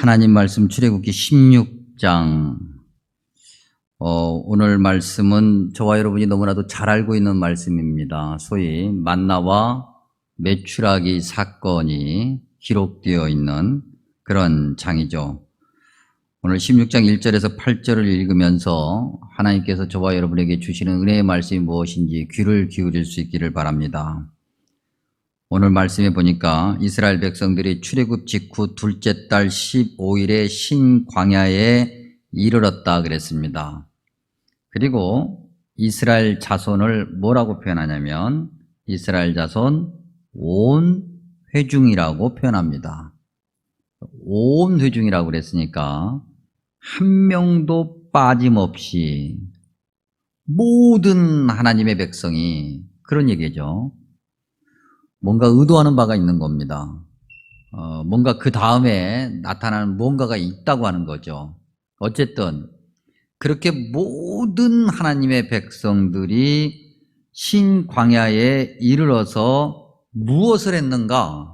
하나님 말씀 출애굽기 16장. 오늘 말씀은 저와 여러분이 너무나도 잘 알고 있는 말씀입니다. 소위 만나와 메추라기 사건이 기록되어 있는 그런 장이죠. 오늘 16장 1절에서 8절을 읽으면서 하나님께서 저와 여러분에게 주시는 은혜의 말씀이 무엇인지 귀를 기울일 수 있기를 바랍니다. 오늘 말씀에 보니까 이스라엘 백성들이 출애굽 직후 둘째 달 15일에 신광야에 이르렀다 그랬습니다. 그리고 이스라엘 자손을 뭐라고 표현하냐면 이스라엘 자손 온 회중이라고 표현합니다. 온 회중이라고 그랬으니까 한 명도 빠짐없이 모든 하나님의 백성이, 그런 얘기죠. 뭔가 의도하는 바가 있는 겁니다. 뭔가 그 다음에 나타나는 뭔가가 있다고 하는 거죠. 어쨌든 그렇게 모든 하나님의 백성들이 신광야에 이르러서 무엇을 했는가?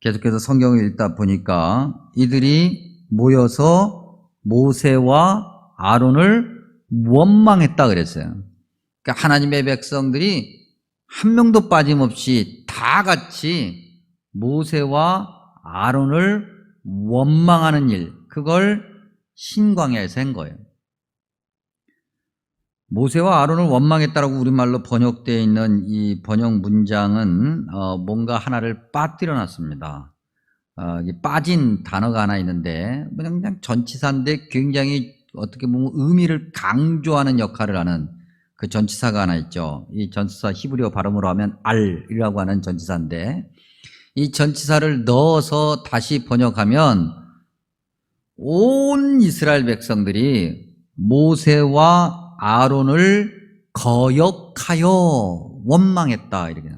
계속해서 성경을 읽다 보니까 이들이 모여서 모세와 아론을 원망했다 그랬어요. 그러니까 하나님의 백성들이 한 명도 빠짐없이 다 같이 모세와 아론을 원망하는 일, 그걸 신광야에서 한 거예요. 모세와 아론을 원망했다라고 우리말로 번역되어 있는 이 번역 문장은 뭔가 하나를 빠뜨려 놨습니다. 빠진 단어가 하나 있는데 그냥 전치사인데 굉장히 어떻게 보면 의미를 강조하는 역할을 하는 그 전치사가 하나 있죠. 이 전치사 히브리어 발음으로 하면 알이라고 하는 전치사인데, 이 전치사를 넣어서 다시 번역하면 온 이스라엘 백성들이 모세와 아론을 거역하여 원망했다, 이렇게.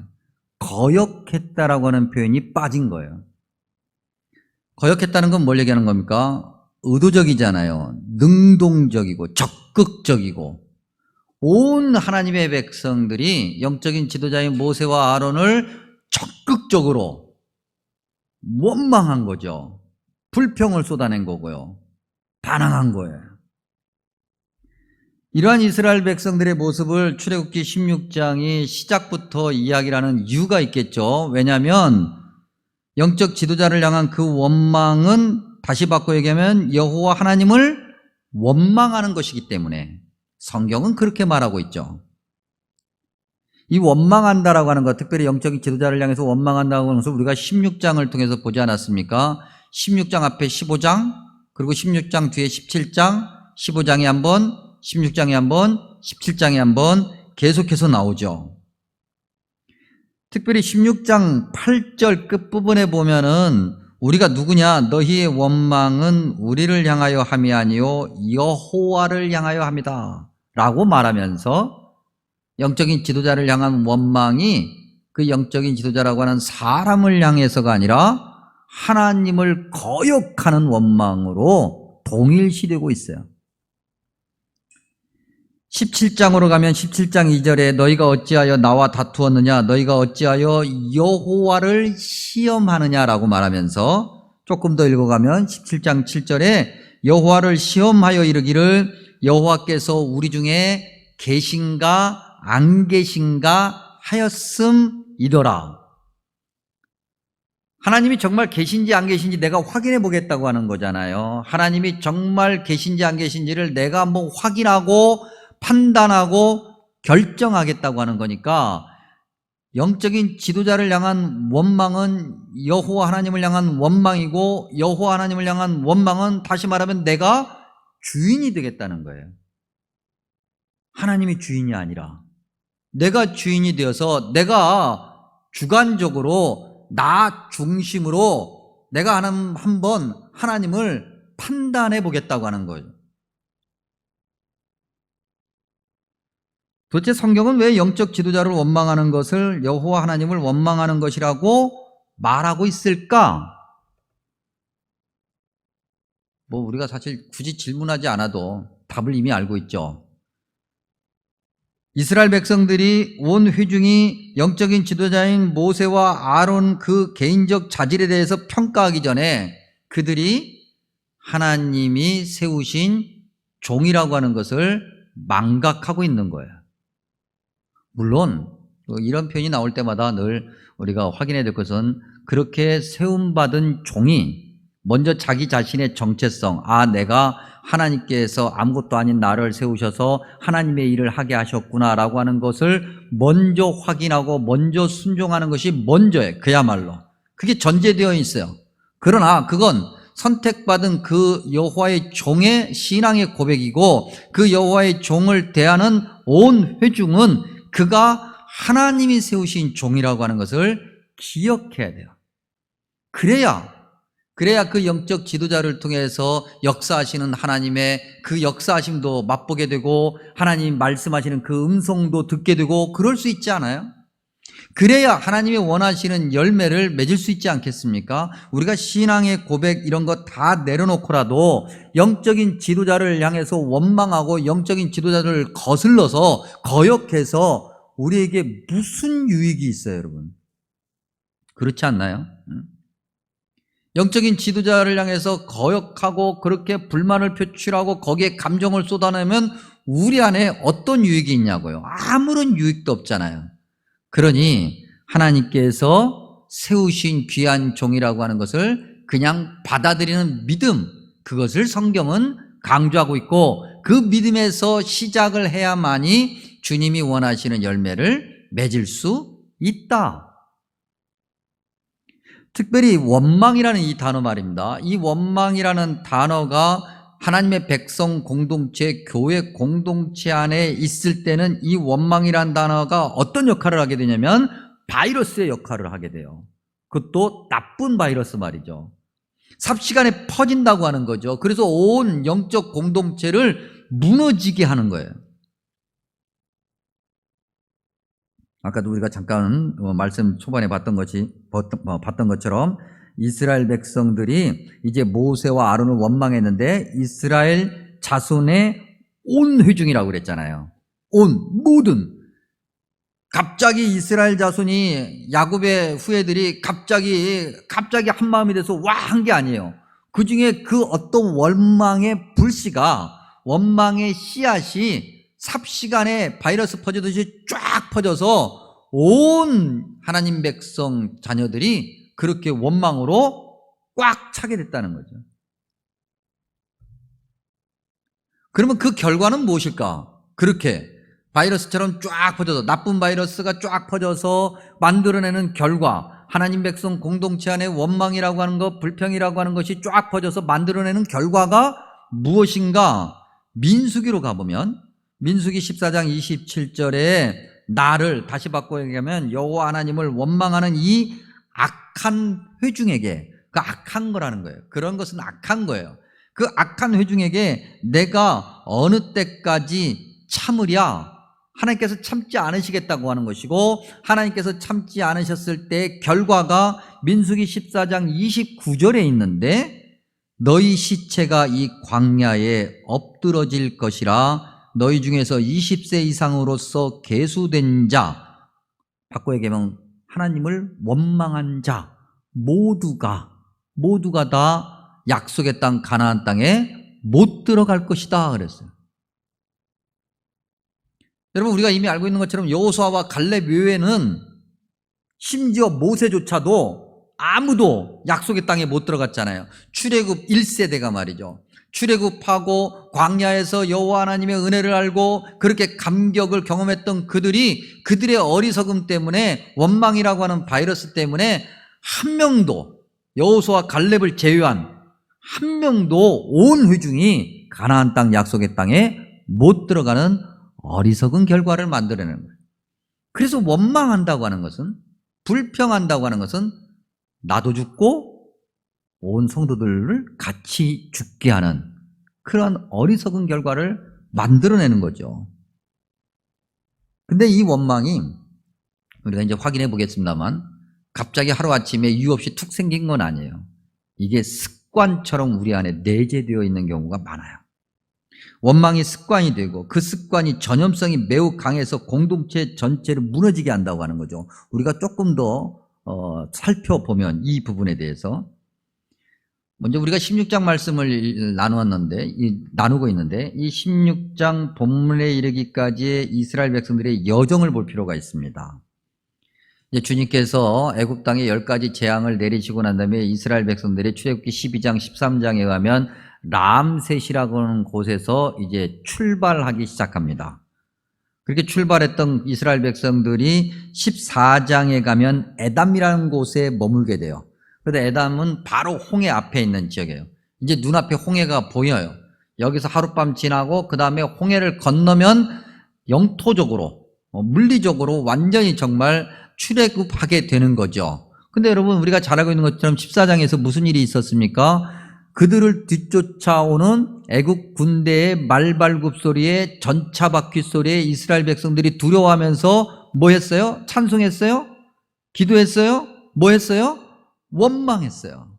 거역했다라고 하는 표현이 빠진 거예요. 거역했다는 건 뭘 얘기하는 겁니까? 의도적이잖아요. 능동적이고 적극적이고. 온 하나님의 백성들이 영적인 지도자인 모세와 아론을 적극적으로 원망한 거죠. 불평을 쏟아낸 거고요. 반항한 거예요. 이러한 이스라엘 백성들의 모습을 출애굽기 16장이 시작부터 이야기를 하는 이유가 있겠죠. 왜냐하면 영적 지도자를 향한 그 원망은 다시 바꿔 얘기하면 여호와 하나님을 원망하는 것이기 때문에 성경은 그렇게 말하고 있죠. 이 원망한다라고 하는 것, 특별히 영적인 지도자를 향해서 원망한다고 하는 것을 우리가 16장을 통해서 보지 않았습니까? 16장 앞에 15장, 그리고 16장 뒤에 17장, 15장에 한 번, 16장에 한 번, 17장에 한 번 계속해서 나오죠. 특별히 16장 8절 끝부분에 보면은 우리가 누구냐? 너희의 원망은 우리를 향하여 함이 아니요 여호와를 향하여 함이다 라고 말하면서 영적인 지도자를 향한 원망이 그 영적인 지도자라고 하는 사람을 향해서가 아니라 하나님을 거역하는 원망으로 동일시되고 있어요. 17장으로 가면 17장 2절에 너희가 어찌하여 나와 다투었느냐, 너희가 어찌하여 여호와를 시험하느냐라고 말하면서 조금 더 읽어가면 17장 7절에 여호와를 시험하여 이르기를 여호와께서 우리 중에 계신가 안 계신가 하였음이더라. 하나님이 정말 계신지 안 계신지 내가 확인해 보겠다고 하는 거잖아요. 하나님이 정말 계신지 안 계신지를 내가 한번 확인하고 판단하고 결정하겠다고 하는 거니까, 영적인 지도자를 향한 원망은 여호와 하나님을 향한 원망이고, 여호와 하나님을 향한 원망은 다시 말하면 내가 주인이 되겠다는 거예요. 하나님이 주인이 아니라 내가 주인이 되어서 내가 주관적으로 나 중심으로 내가 한번 하나님을 판단해 보겠다고 하는 거예요. 도대체 성경은 왜 영적 지도자를 원망하는 것을 여호와 하나님을 원망하는 것이라고 말하고 있을까? 우리가 사실 굳이 질문하지 않아도 답을 이미 알고 있죠. 이스라엘 백성들이 온 회중이 영적인 지도자인 모세와 아론 그 개인적 자질에 대해서 평가하기 전에 그들이 하나님이 세우신 종이라고 하는 것을 망각하고 있는 거예요. 물론 이런 표현이 나올 때마다 늘 우리가 확인해야 될 것은 그렇게 세움받은 종이 먼저 자기 자신의 정체성, 내가 하나님께서 아무것도 아닌 나를 세우셔서 하나님의 일을 하게 하셨구나라고 하는 것을 먼저 확인하고 먼저 순종하는 것이 먼저예요. 그야말로 그게 전제되어 있어요. 그러나 그건 선택받은 그 여호와의 종의 신앙의 고백이고, 그 여호와의 종을 대하는 온 회중은 그가 하나님이 세우신 종이라고 하는 것을 기억해야 돼요. 그래야 그 영적 지도자를 통해서 역사하시는 하나님의 그 역사하심도 맛보게 되고 하나님 말씀하시는 그 음성도 듣게 되고 그럴 수 있지 않아요? 그래야 하나님이 원하시는 열매를 맺을 수 있지 않겠습니까? 우리가 신앙의 고백 이런 거 다 내려놓고라도 영적인 지도자를 향해서 원망하고 영적인 지도자를 거슬러서 거역해서 우리에게 무슨 유익이 있어요, 여러분? 그렇지 않나요? 영적인 지도자를 향해서 거역하고 그렇게 불만을 표출하고 거기에 감정을 쏟아내면 우리 안에 어떤 유익이 있냐고요? 아무런 유익도 없잖아요. 그러니 하나님께서 세우신 귀한 종이라고 하는 것을 그냥 받아들이는 믿음, 그것을 성경은 강조하고 있고, 그 믿음에서 시작을 해야만이 주님이 원하시는 열매를 맺을 수 있다. 특별히 원망이라는 이 단어 말입니다. 이 원망이라는 단어가 하나님의 백성 공동체, 교회 공동체 안에 있을 때는 이 원망이라는 단어가 어떤 역할을 하게 되냐면 바이러스의 역할을 하게 돼요. 그것도 나쁜 바이러스 말이죠. 삽시간에 퍼진다고 하는 거죠. 그래서 온 영적 공동체를 무너지게 하는 거예요. 아까도 우리가 잠깐 말씀 초반에 봤던 것처럼 이스라엘 백성들이 이제 모세와 아론을 원망했는데 이스라엘 자손의 온 회중이라고 그랬잖아요. 모든. 갑자기 이스라엘 자손이 야곱의 후예들이 갑자기 한 마음이 돼서 한 게 아니에요. 그 중에 그 어떤 원망의 불씨가, 원망의 씨앗이 삽시간에 바이러스 퍼지듯이 쫙 퍼져서 온 하나님 백성 자녀들이 그렇게 원망으로 꽉 차게 됐다는 거죠. 그러면 그 결과는 무엇일까? 그렇게 바이러스처럼 쫙 퍼져서, 나쁜 바이러스가 쫙 퍼져서 만들어내는 결과, 하나님 백성 공동체 안에 원망이라고 하는 것, 불평이라고 하는 것이 쫙 퍼져서 만들어내는 결과가 무엇인가? 민수기로 가보면 민수기 14장 27절에 나를, 다시 바꿔 얘기하면 여호와 하나님을 원망하는 이 악한 회중에게, 그 악한 거라는 거예요. 그런 것은 악한 거예요. 그 악한 회중에게 내가 어느 때까지 참으랴? 하나님께서 참지 않으시겠다고 하는 것이고, 하나님께서 참지 않으셨을 때 결과가 민수기 14장 29절에 있는데, 너희 시체가 이 광야에 엎드러질 것이라. 너희 중에서 20세 이상으로서 계수된 자, 바꿔 얘기하면 하나님을 원망한 자 모두가 다 약속의 땅 가나안 땅에 못 들어갈 것이다 그랬어요. 여러분, 우리가 이미 알고 있는 것처럼 여호수아와 갈렙 외에는 심지어 모세조차도 아무도 약속의 땅에 못 들어갔잖아요. 출애굽 1세대가 말이죠. 출애굽하고 광야에서 여호와 하나님의 은혜를 알고 그렇게 감격을 경험했던 그들의 어리석음 때문에, 원망이라고 하는 바이러스 때문에 한 명도, 여호수아 갈렙을 제외한 한 명도 온 회중이 가나안 땅 약속의 땅에 못 들어가는 어리석은 결과를 만들어내는 거예요. 그래서 원망한다고 하는 것은, 불평한다고 하는 것은 나도 죽고 온 성도들을 같이 죽게 하는 그런 어리석은 결과를 만들어내는 거죠. 근데 이 원망이 우리가 이제 확인해 보겠습니다만 갑자기 하루아침에 이유 없이 툭 생긴 건 아니에요. 이게 습관처럼 우리 안에 내재되어 있는 경우가 많아요. 원망이 습관이 되고 그 습관이 전염성이 매우 강해서 공동체 전체를 무너지게 한다고 하는 거죠. 우리가 조금 더 살펴보면 이 부분에 대해서 먼저 우리가 16장 말씀을 나누고 있는데 이 16장 본문에 이르기까지의 이스라엘 백성들의 여정을 볼 필요가 있습니다. 이제 주님께서 애굽 땅에 10가지 재앙을 내리시고 난 다음에 이스라엘 백성들의 출애굽기 12장 13장에 가면 람셋이라고 하는 곳에서 이제 출발하기 시작합니다. 그렇게 출발했던 이스라엘 백성들이 14장에 가면 에담이라는 곳에 머물게 돼요. 그런데 에담은 바로 홍해 앞에 있는 지역이에요. 이제 눈앞에 홍해가 보여요. 여기서 하룻밤 지나고 그 다음에 홍해를 건너면 영토적으로 물리적으로 완전히 정말 출애굽하게 되는 거죠. 근데 여러분 우리가 잘 알고 있는 것처럼 14장에서 무슨 일이 있었습니까? 그들을 뒤쫓아오는 애국 군대의 말발굽 소리에 전차 바퀴 소리에 이스라엘 백성들이 두려워하면서 뭐 했어요? 찬송했어요? 기도했어요? 뭐 했어요? 원망했어요.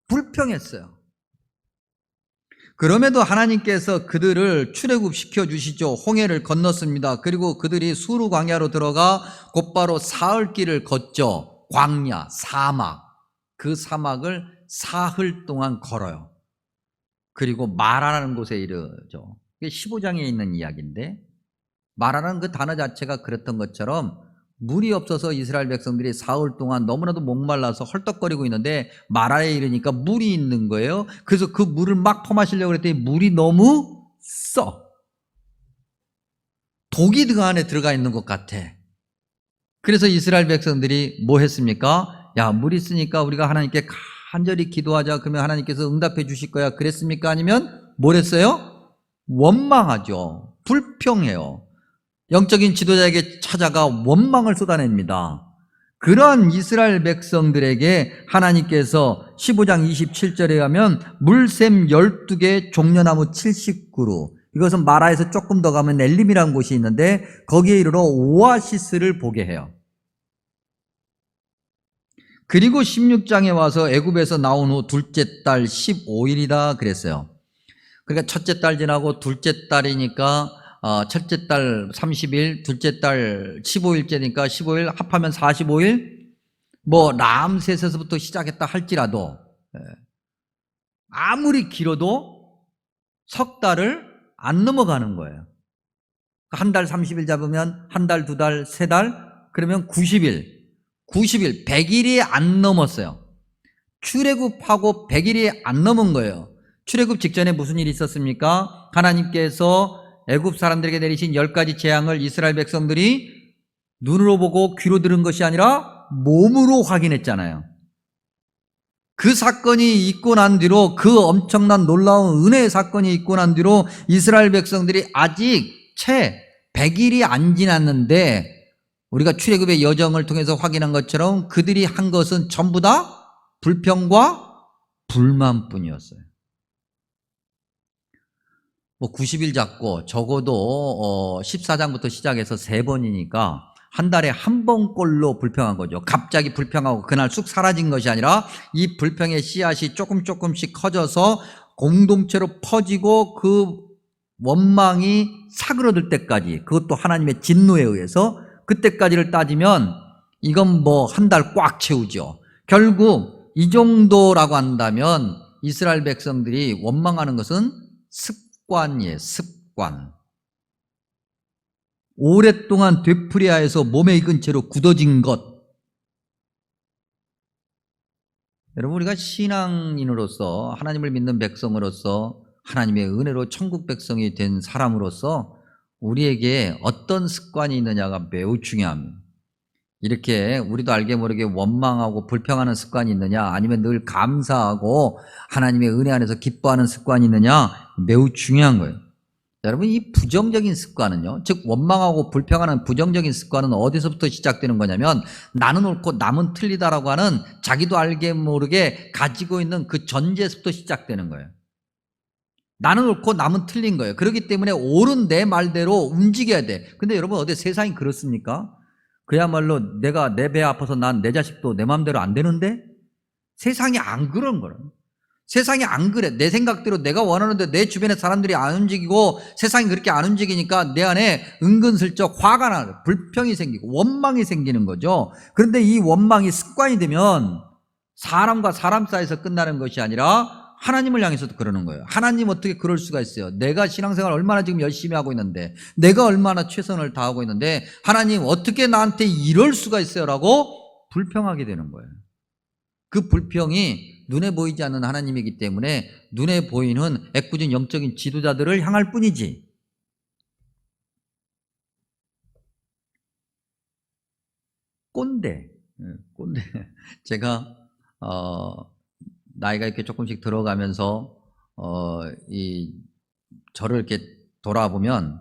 불평했어요. 그럼에도 하나님께서 그들을 출애굽시켜 주시죠. 홍해를 건넜습니다. 그리고 그들이 수르 광야로 들어가 곧바로 사흘 길을 걷죠. 광야, 사막. 그 사막을 사흘 동안 걸어요. 그리고 마라라는 곳에 이르죠. 이게 15장에 있는 이야기인데 마라라는 그 단어 자체가 그랬던 것처럼 물이 없어서 이스라엘 백성들이 사흘 동안 너무나도 목말라서 헐떡거리고 있는데 마라에 이르니까 물이 있는 거예요. 그래서 그 물을 막 퍼마시려고 그랬더니 물이 너무 써. 독이 그 안에 들어가 있는 것 같아. 그래서 이스라엘 백성들이 뭐 했습니까? 야, 물이 있으니까 우리가 하나님께 간절히 기도하자. 그러면 하나님께서 응답해 주실 거야. 그랬습니까? 아니면 뭘 했어요? 원망하죠. 불평해요. 영적인 지도자에게 찾아가 원망을 쏟아냅니다. 그러한 이스라엘 백성들에게 하나님께서 15장 27절에 가면 물샘 12개 종려나무 70그루, 이것은 마라에서 조금 더 가면 엘림이라는 곳이 있는데 거기에 이르러 오아시스를 보게 해요. 그리고 16장에 와서 애굽에서 나온 후 둘째 달 15일이다 그랬어요. 그러니까 첫째 달 지나고 둘째 달이니까 첫째 달 30일, 둘째 달 15일째니까 15일 합하면 45일, 뭐 람셋에서부터 시작했다 할지라도 아무리 길어도 석 달을 안 넘어가는 거예요. 한 달 30일 잡으면 한 달, 두 달, 세 달, 그러면 90일, 100일이 안 넘었어요. 출애굽하고 100일이 안 넘은 거예요. 출애굽 직전에 무슨 일이 있었습니까? 하나님께서 애굽 사람들에게 내리신 10가지 재앙을 이스라엘 백성들이 눈으로 보고 귀로 들은 것이 아니라 몸으로 확인했잖아요. 그 사건이 있고 난 뒤로, 그 엄청난 놀라운 은혜의 사건이 있고 난 뒤로 이스라엘 백성들이 아직 채 100일이 안 지났는데 우리가 출애굽의 여정을 통해서 확인한 것처럼 그들이 한 것은 전부 다 불평과 불만뿐이었어요. 뭐 90일 잡고 적어도 14장부터 시작해서 3번이니까 한 달에 한 번꼴로 불평한 거죠. 갑자기 불평하고 그날 쑥 사라진 것이 아니라 이 불평의 씨앗이 조금씩 커져서 공동체로 퍼지고 그 원망이 사그러들 때까지, 그것도 하나님의 진노에 의해서, 그때까지를 따지면 이건 뭐 한 달 꽉 채우죠. 결국 이 정도라고 한다면 이스라엘 백성들이 원망하는 것은 습관이에요. 습관. 오랫동안 되풀이하여서 몸에 익은 채로 굳어진 것. 여러분, 우리가 신앙인으로서, 하나님을 믿는 백성으로서, 하나님의 은혜로 천국 백성이 된 사람으로서 우리에게 어떤 습관이 있느냐가 매우 중요합니다. 이렇게 우리도 알게 모르게 원망하고 불평하는 습관이 있느냐, 아니면 늘 감사하고 하나님의 은혜 안에서 기뻐하는 습관이 있느냐, 매우 중요한 거예요. 여러분, 이 부정적인 습관은요, 즉 원망하고 불평하는 부정적인 습관은 어디서부터 시작되는 거냐면 나는 옳고 남은 틀리다라고 하는 자기도 알게 모르게 가지고 있는 그 전제에서부터 시작되는 거예요. 나는 옳고 남은 틀린 거예요. 그렇기 때문에 옳은 내 말대로 움직여야 돼. 근데 여러분, 어디 세상이 그렇습니까? 그야말로 내가 내 배 아파서 난 내 자식도 내 마음대로 안 되는데? 세상이 안 그런 거예요. 세상이 안 그래. 내 생각대로 내가 원하는데 내 주변의 사람들이 안 움직이고 세상이 그렇게 안 움직이니까 내 안에 은근슬쩍 화가 나고 불평이 생기고 원망이 생기는 거죠. 그런데 이 원망이 습관이 되면 사람과 사람 사이에서 끝나는 것이 아니라 하나님을 향해서도 그러는 거예요. 하나님 어떻게 그럴 수가 있어요? 내가 신앙생활 얼마나 지금 열심히 하고 있는데, 내가 얼마나 최선을 다하고 있는데 하나님 어떻게 나한테 이럴 수가 있어요? 라고 불평하게 되는 거예요. 그 불평이 눈에 보이지 않는 하나님이기 때문에 눈에 보이는 애꿎은 영적인 지도자들을 향할 뿐이지. 꼰대. 제가 나이가 이렇게 조금씩 들어가면서 저를 이렇게 돌아보면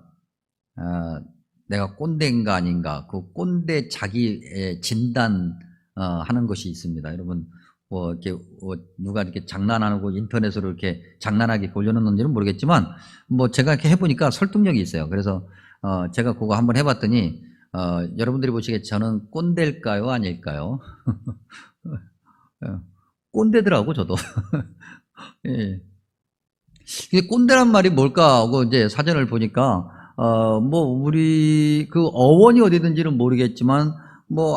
내가 꼰대인가 아닌가, 그 꼰대 자기 진단 하는 것이 있습니다. 여러분 이렇게 누가 이렇게 장난하고 인터넷으로 이렇게 장난하게 올려놓는지는 모르겠지만 제가 이렇게 해보니까 설득력이 있어요. 그래서 제가 그거 한번 해봤더니 여러분들이 보시기에 저는 꼰대일까요, 아닐까요? 꼰대더라고 저도. 예. 이게 꼰대란 말이 뭘까 하고 이제 사전을 보니까 우리 그 어원이 어디든지는 모르겠지만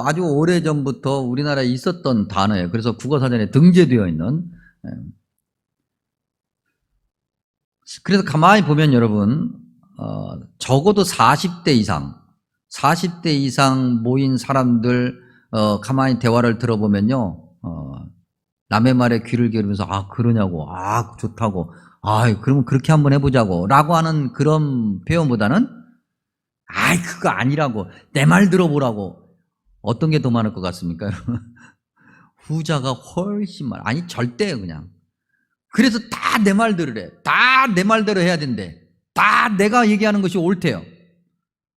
아주 오래 전부터 우리나라에 있었던 단어예요. 그래서 국어사전에 등재되어 있는. 그래서 가만히 보면 여러분 적어도 40대 이상 모인 사람들 가만히 대화를 들어보면요, 남의 말에 귀를 기울이면서 그러냐고, 좋다고, 그러면 그렇게 한번 해보자고 라고 하는 그런 표현보다는 그거 아니라고, 내 말 들어보라고. 어떤 게 더 많을 것 같습니까? 후자가 훨씬 많아. 절대예요 그냥. 그래서 다 내 말 들으래. 다 내 말대로 해야 된대. 다 내가 얘기하는 것이 옳대요.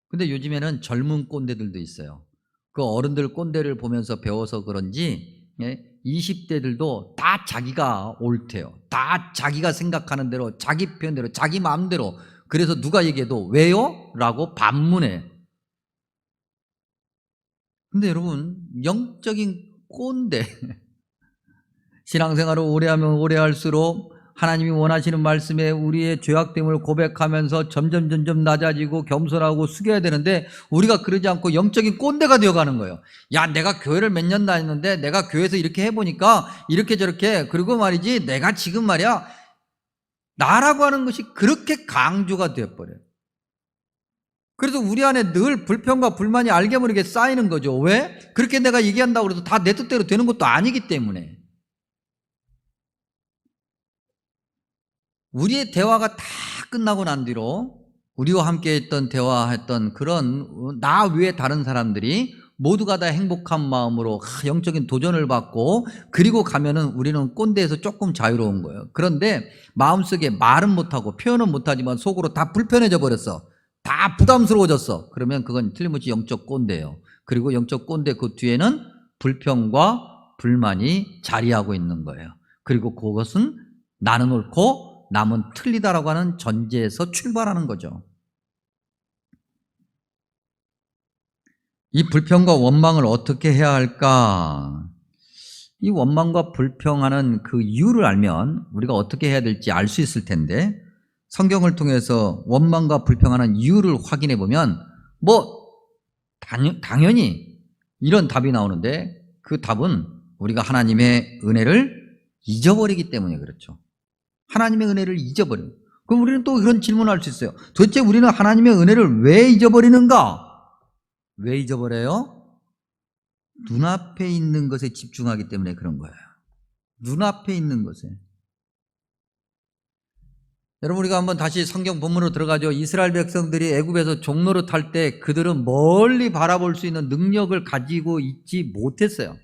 근데 요즘에는 젊은 꼰대들도 있어요. 그 어른들 꼰대를 보면서 배워서 그런지 20대들도 다 자기가 옳대요. 다 자기가 생각하는 대로, 자기 표현대로, 자기 마음대로. 그래서 누가 얘기해도 왜요? 라고 반문해. 근데 여러분, 영적인 꼰대, 신앙생활을 오래하면 오래할수록 하나님이 원하시는 말씀에 우리의 죄악됨을 고백하면서 점점 낮아지고 겸손하고 숙여야 되는데 우리가 그러지 않고 영적인 꼰대가 되어가는 거예요. 야, 내가 교회를 몇 년 다녔는데 내가 교회에서 이렇게 해보니까 이렇게 저렇게, 그리고 말이지 내가 지금 말이야, 나라고 하는 것이 그렇게 강조가 되어버려요. 그래서 우리 안에 늘 불평과 불만이 알게 모르게 쌓이는 거죠. 왜? 그렇게 내가 얘기한다고 해도 다 내 뜻대로 되는 것도 아니기 때문에. 우리의 대화가 다 끝나고 난 뒤로 우리와 함께 했던 대화했던 그런 나 외에 다른 사람들이 모두가 다 행복한 마음으로 영적인 도전을 받고 그리고 가면은 우리는 꼰대에서 조금 자유로운 거예요. 그런데 마음속에 말은 못하고 표현은 못하지만 속으로 다 불편해져 버렸어. 다 부담스러워졌어. 그러면 그건 틀림없이 영적 꼰대예요. 그리고 영적 꼰대 그 뒤에는 불평과 불만이 자리하고 있는 거예요. 그리고 그것은 나는 옳고 남은 틀리다라고 하는 전제에서 출발하는 거죠. 이 불평과 원망을 어떻게 해야 할까? 이 원망과 불평하는 그 이유를 알면 우리가 어떻게 해야 될지 알 수 있을 텐데, 성경을 통해서 원망과 불평하는 이유를 확인해 보면 당연히 이런 답이 나오는데, 그 답은 우리가 하나님의 은혜를 잊어버리기 때문에 그렇죠. 하나님의 은혜를 잊어버려요. 그럼 우리는 또 그런 질문을 할 수 있어요. 도대체 우리는 하나님의 은혜를 왜 잊어버리는가? 왜 잊어버려요? 눈앞에 있는 것에 집중하기 때문에 그런 거예요. 눈앞에 있는 것에. 여러분, 우리가 한번 다시 성경 본문으로 들어가죠. 이스라엘 백성들이 애굽에서 종로를 탈 때 그들은 멀리 바라볼 수 있는 능력을 가지고 있지 못했어요.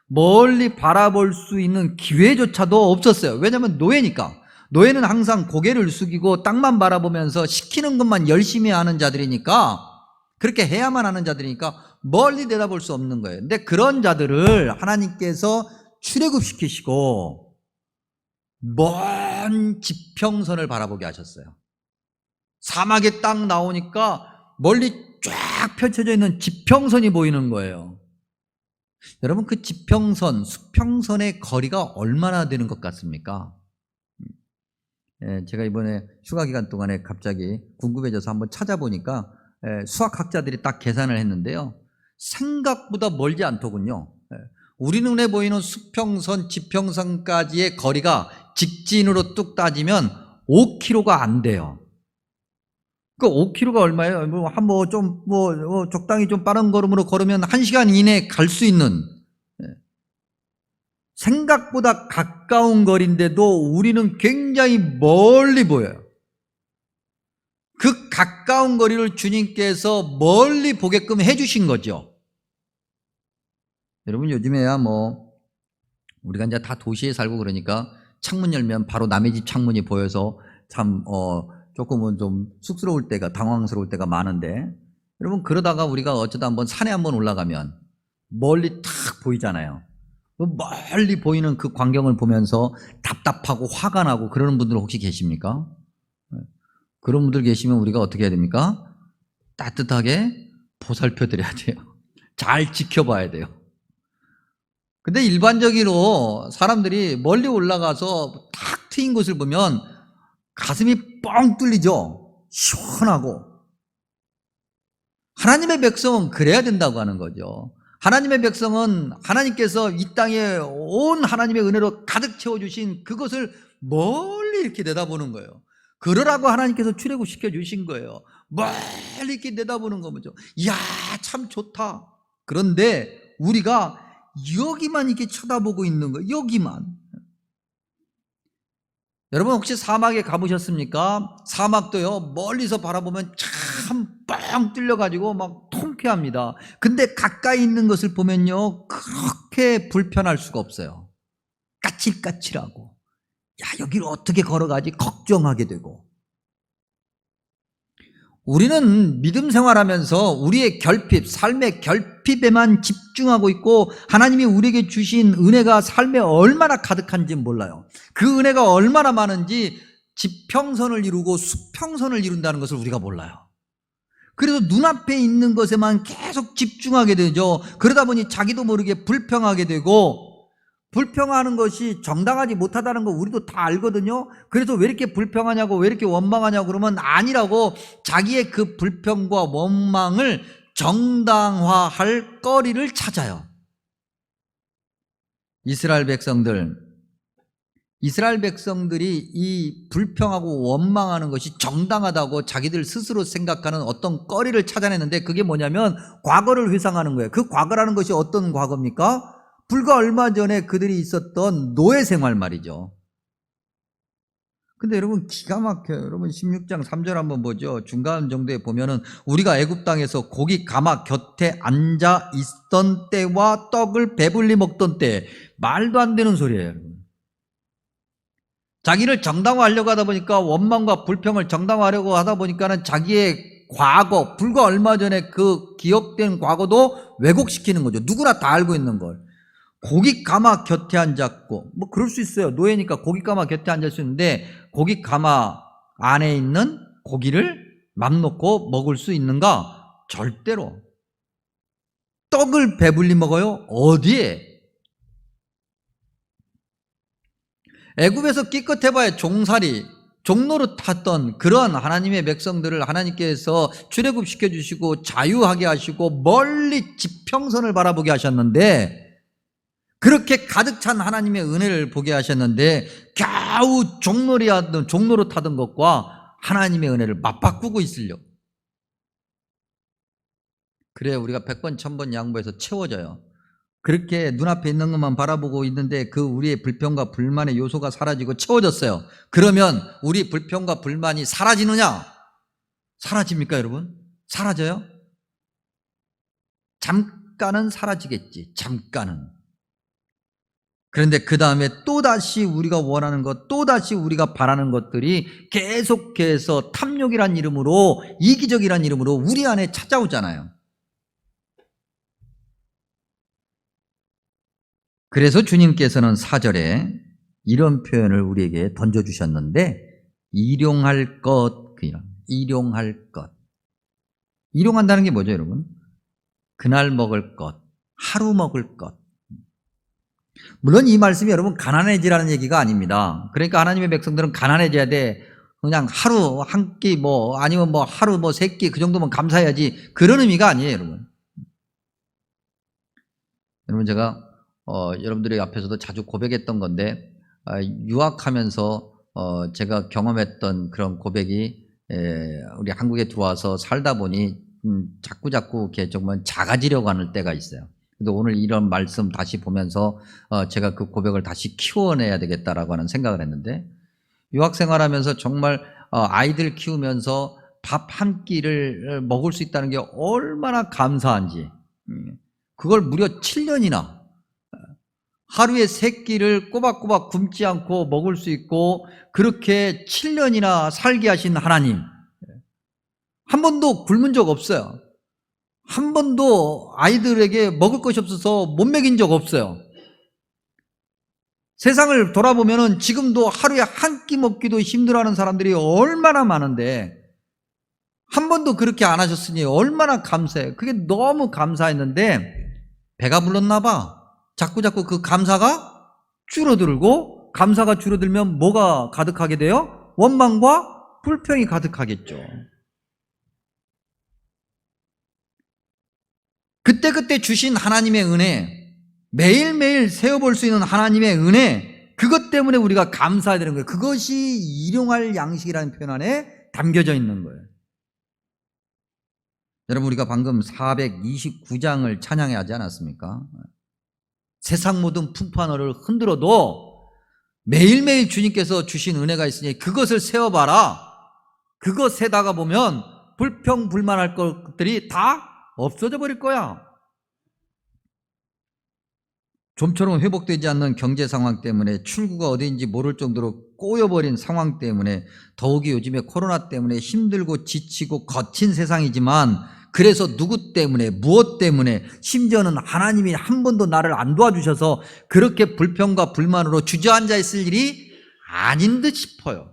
멀리 바라볼 수 있는 기회조차도 없었어요. 왜냐하면 노예니까. 노예는 항상 고개를 숙이고 땅만 바라보면서 시키는 것만 열심히 하는 자들이니까, 그렇게 해야만 하는 자들이니까 멀리 내다볼 수 없는 거예요. 근데 그런 자들을 하나님께서 출애굽시키시고 먼 지평선을 바라보게 하셨어요. 사막에 딱 나오니까 멀리 쫙 펼쳐져 있는 지평선이 보이는 거예요. 여러분, 그 지평선, 수평선의 거리가 얼마나 되는 것 같습니까? 제가 이번에 휴가 기간 동안에 갑자기 궁금해져서 한번 찾아보니까 수학학자들이 딱 계산을 했는데요. 생각보다 멀지 않더군요. 우리 눈에 보이는 수평선, 지평선까지의 거리가 직진으로 뚝 따지면 5km가 안 돼요. 그 5km가 얼마예요? 적당히 좀 빠른 걸음으로 걸으면 1시간 이내에 갈 수 있는, 생각보다 가까운 거리인데도 우리는 굉장히 멀리 보여요. 그 가까운 거리를 주님께서 멀리 보게끔 해주신 거죠. 여러분, 요즘에야 우리가 이제 다 도시에 살고 그러니까 창문 열면 바로 남의 집 창문이 보여서 참 조금은 좀 쑥스러울 때가, 당황스러울 때가 많은데, 여러분, 그러다가 우리가 어쩌다 한번 산에 한번 올라가면 멀리 탁 보이잖아요. 멀리 보이는 그 광경을 보면서 답답하고 화가 나고 그러는 분들 혹시 계십니까? 그런 분들 계시면 우리가 어떻게 해야 됩니까? 따뜻하게 보살펴 드려야 돼요. 잘 지켜봐야 돼요. 근데 일반적으로 사람들이 멀리 올라가서 탁 트인 곳을 보면 가슴이 뻥 뚫리죠. 시원하고. 하나님의 백성은 그래야 된다고 하는 거죠. 하나님의 백성은 하나님께서 이 땅에 온 하나님의 은혜로 가득 채워주신 그것을 멀리 이렇게 내다보는 거예요. 그러라고 하나님께서 출애굽시켜 주신 거예요. 멀리 이렇게 내다보는 거죠. 이야, 참 좋다. 그런데 우리가 여기만 이렇게 쳐다보고 있는 거예요. 여기만. 여러분, 혹시 사막에 가보셨습니까? 사막도요, 멀리서 바라보면 참 뻥 뚫려가지고 막 통쾌합니다. 근데 가까이 있는 것을 보면요, 그렇게 불편할 수가 없어요. 까칠까칠하고, 야, 여기를 어떻게 걸어가지? 걱정하게 되고. 우리는 믿음 생활하면서 우리의 결핍, 삶의 결핍에만 집중하고 있고, 하나님이 우리에게 주신 은혜가 삶에 얼마나 가득한지 몰라요. 그 은혜가 얼마나 많은지 지평선을 이루고 수평선을 이룬다는 것을 우리가 몰라요. 그래서 눈앞에 있는 것에만 계속 집중하게 되죠. 그러다 보니 자기도 모르게 불평하게 되고, 불평하는 것이 정당하지 못하다는 거 우리도 다 알거든요. 그래서 왜 이렇게 불평하냐고, 왜 이렇게 원망하냐고 그러면 아니라고, 자기의 그 불평과 원망을 정당화할 거리를 찾아요. 이스라엘 백성들이 이 불평하고 원망하는 것이 정당하다고 자기들 스스로 생각하는 어떤 거리를 찾아냈는데, 그게 뭐냐면 과거를 회상하는 거예요. 그 과거라는 것이 어떤 과거입니까? 불과 얼마 전에 그들이 있었던 노예 생활 말이죠. 근데 여러분, 기가 막혀요. 여러분, 16장 3절 한번 보죠. 중간 정도에 보면은 우리가 애굽 땅에서 고기 가마 곁에 앉아 있던 때와 떡을 배불리 먹던 때. 말도 안 되는 소리예요, 여러분. 자기를 정당화하려고 하다 보니까, 원망과 불평을 정당화하려고 하다 보니까는 자기의 과거, 불과 얼마 전에 그 기억된 과거도 왜곡시키는 거죠. 누구나 다 알고 있는 걸. 고기 가마 곁에 앉았고, 그럴 수 있어요. 노예니까 고기 가마 곁에 앉을 수 있는데, 고기 가마 안에 있는 고기를 맘 놓고 먹을 수 있는가? 절대로. 떡을 배불리 먹어요? 어디에? 애굽에서 기껏해봐야 종살이, 종로로 탔던 그런 하나님의 백성들을 하나님께서 출애굽시켜 주시고 자유하게 하시고 멀리 지평선을 바라보게 하셨는데, 그렇게 가득 찬 하나님의 은혜를 보게 하셨는데, 겨우 종로로 타던 것과 하나님의 은혜를 맞바꾸고 있으려고. 그래야 우리가 100번 1000번 양보해서 채워져요. 그렇게 눈앞에 있는 것만 바라보고 있는데 그 우리의 불평과 불만의 요소가 사라지고 채워졌어요. 그러면 우리 불평과 불만이 사라지느냐? 사라집니까, 여러분? 사라져요? 잠깐은 사라지겠지. 잠깐은. 그런데 그 다음에 또다시 우리가 원하는 것, 또다시 우리가 바라는 것들이 계속해서 탐욕이란 이름으로, 이기적이란 이름으로 우리 안에 찾아오잖아요. 그래서 주님께서는 4절에 이런 표현을 우리에게 던져주셨는데, 일용할 것, 일용할 것. 일용한다는 게 뭐죠, 여러분? 그날 먹을 것, 하루 먹을 것. 물론 이 말씀이 여러분 가난해지라는 얘기가 아닙니다. 그러니까 하나님의 백성들은 가난해져야 돼. 그냥 하루 한 끼 뭐 아니면 뭐 하루 뭐 세 끼 그 정도면 감사해야지. 그런 의미가 아니에요, 여러분. 여러분 제가 여러분들의 앞에서도 자주 고백했던 건데 유학하면서 제가 경험했던 그런 고백이 우리 한국에 들어와서 살다 보니 자꾸 이렇게 정말 작아지려고 하는 때가 있어요. 근데 오늘 이런 말씀 다시 보면서 제가 그 고백을 다시 키워내야 되겠다라고 하는 생각을 했는데, 유학 생활하면서 정말 아이들 키우면서 밥 한 끼를 먹을 수 있다는 게 얼마나 감사한지, 그걸 무려 7년이나 하루에 3끼를 꼬박꼬박 굶지 않고 먹을 수 있고, 그렇게 7년이나 살게 하신 하나님, 한 번도 굶은 적 없어요. 한 번도 아이들에게 먹을 것이 없어서 못 먹인 적 없어요. 세상을 돌아보면 지금도 하루에 한 끼 먹기도 힘들어하는 사람들이 얼마나 많은데 한 번도 그렇게 안 하셨으니 얼마나 감사해요. 그게 너무 감사했는데 배가 불렀나 봐. 자꾸 그 감사가 줄어들고, 감사가 줄어들면 뭐가 가득하게 돼요? 원망과 불평이 가득하겠죠. 그때 주신 하나님의 은혜, 매일매일 세워볼 수 있는 하나님의 은혜, 그것 때문에 우리가 감사해야 되는 거예요. 그것이 일용할 양식이라는 표현 안에 담겨져 있는 거예요. 여러분, 우리가 방금 429장을 찬양해 하지 않았습니까? 세상 모든 풍파를 흔들어도 매일매일 주님께서 주신 은혜가 있으니 그것을 세워봐라. 그것 세다가 보면 불평 불만할 것들이 다 없어져 버릴 거야. 좀처럼 회복되지 않는 경제 상황 때문에, 출구가 어디인지 모를 정도로 꼬여버린 상황 때문에, 더욱이 요즘에 코로나 때문에 힘들고 지치고 거친 세상이지만, 그래서 누구 때문에 무엇 때문에, 심지어는 하나님이 한 번도 나를 안 도와주셔서 그렇게 불평과 불만으로 주저앉아 있을 일이 아닌 듯 싶어요.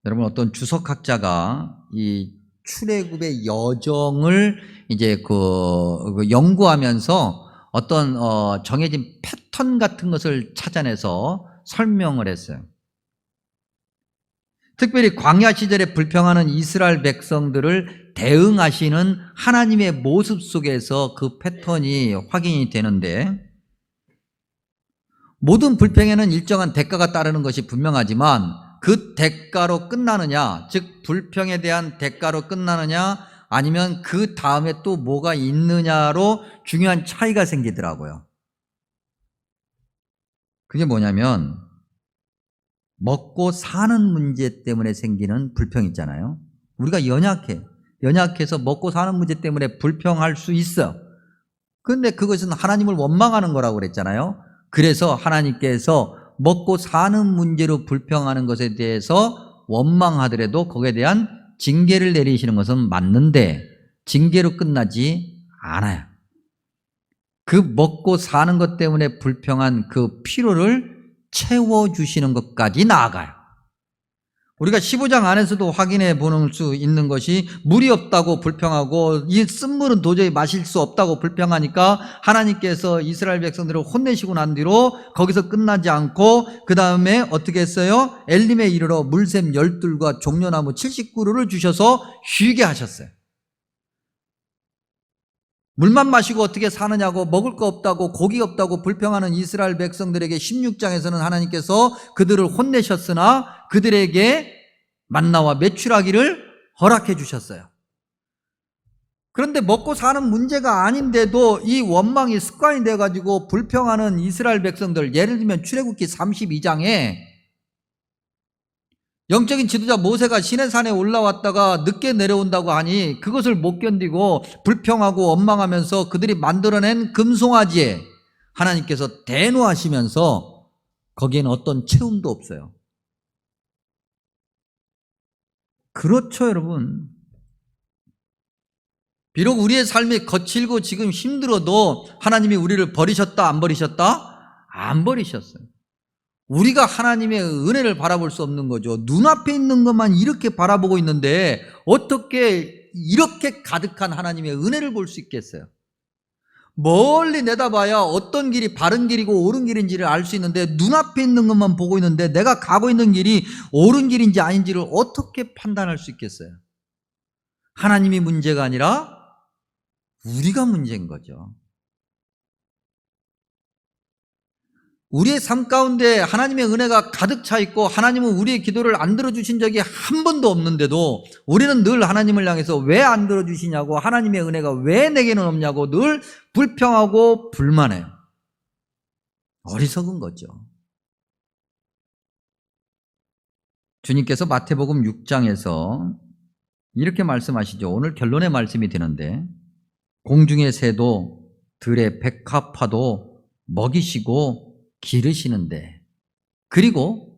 여러분, 어떤 주석학자가 이 출애굽의 여정을 이제 연구하면서 어떤 정해진 패턴 같은 것을 찾아내서 설명을 했어요. 특별히 광야 시절에 불평하는 이스라엘 백성들을 대응하시는 하나님의 모습 속에서 그 패턴이 확인이 되는데, 모든 불평에는 일정한 대가가 따르는 것이 분명하지만 그 대가로 끝나느냐, 즉 불평에 대한 대가로 끝나느냐 아니면 그 다음에 또 뭐가 있느냐로 중요한 차이가 생기더라고요. 그게 뭐냐면, 먹고 사는 문제 때문에 생기는 불평 있잖아요. 우리가 연약해서 먹고 사는 문제 때문에 불평할 수 있어. 그런데 그것은 하나님을 원망하는 거라고 그랬잖아요. 그래서 하나님께서 먹고 사는 문제로 불평하는 것에 대해서 원망하더라도 거기에 대한 징계를 내리시는 것은 맞는데 징계로 끝나지 않아요. 그 먹고 사는 것 때문에 불평한 그 필요를 채워주시는 것까지 나아가요. 우리가 15장 안에서도 확인해 보는 수 있는 것이, 물이 없다고 불평하고 이 쓴물은 도저히 마실 수 없다고 불평하니까 하나님께서 이스라엘 백성들을 혼내시고 난 뒤로 거기서 끝나지 않고 그 다음에 어떻게 했어요? 엘림에 이르러 물샘 12과 종려나무 70그루를 주셔서 쉬게 하셨어요. 물만 마시고 어떻게 사느냐고, 먹을 거 없다고 고기 없다고 불평하는 이스라엘 백성들에게 16장에서는 하나님께서 그들을 혼내셨으나 그들에게 만나와 메추라기를 허락해 주셨어요. 그런데 먹고 사는 문제가 아닌데도 이 원망이 습관이 되어가지고 불평하는 이스라엘 백성들, 예를 들면 출애굽기 32장에 영적인 지도자 모세가 시내산에 올라왔다가 늦게 내려온다고 하니 그것을 못 견디고 불평하고 원망하면서 그들이 만들어낸 금송아지에 하나님께서 대노하시면서 거기에는 어떤 채움도 없어요. 그렇죠, 여러분. 비록 우리의 삶이 거칠고 지금 힘들어도 하나님이 우리를 버리셨다, 안 버리셨다? 안 버리셨어요. 우리가 하나님의 은혜를 바라볼 수 없는 거죠. 눈앞에 있는 것만 이렇게 바라보고 있는데 어떻게 이렇게 가득한 하나님의 은혜를 볼 수 있겠어요? 멀리 내다봐야 어떤 길이 바른 길이고 옳은 길인지를 알 수 있는데 눈앞에 있는 것만 보고 있는데 내가 가고 있는 길이 옳은 길인지 아닌지를 어떻게 판단할 수 있겠어요? 하나님이 문제가 아니라 우리가 문제인 거죠. 우리의 삶 가운데 하나님의 은혜가 가득 차 있고 하나님은 우리의 기도를 안 들어주신 적이 한 번도 없는데도 우리는 늘 하나님을 향해서 왜 안 들어주시냐고, 하나님의 은혜가 왜 내게는 없냐고 늘 불평하고 불만해요. 어리석은 거죠. 주님께서 마태복음 6장에서 이렇게 말씀하시죠. 오늘 결론의 말씀이 되는데, 공중의 새도 들의 백합화도 먹이시고 기르시는데, 그리고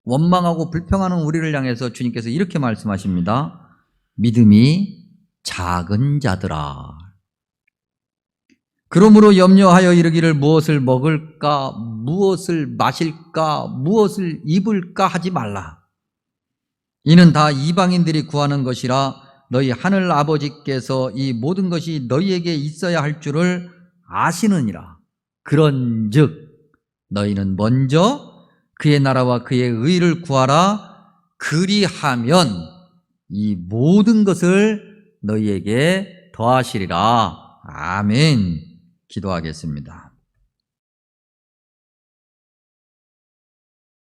원망하고 불평하는 우리를 향해서 주님께서 이렇게 말씀하십니다. 믿음이 작은 자들아. 그러므로 염려하여 이르기를 무엇을 먹을까, 무엇을 마실까, 무엇을 입을까 하지 말라. 이는 다 이방인들이 구하는 것이라 너희 하늘 아버지께서 이 모든 것이 너희에게 있어야 할 줄을 아시느니라. 그런즉 너희는 먼저 그의 나라와 그의 의를 구하라. 그리하면 이 모든 것을 너희에게 더하시리라. 아멘. 기도하겠습니다.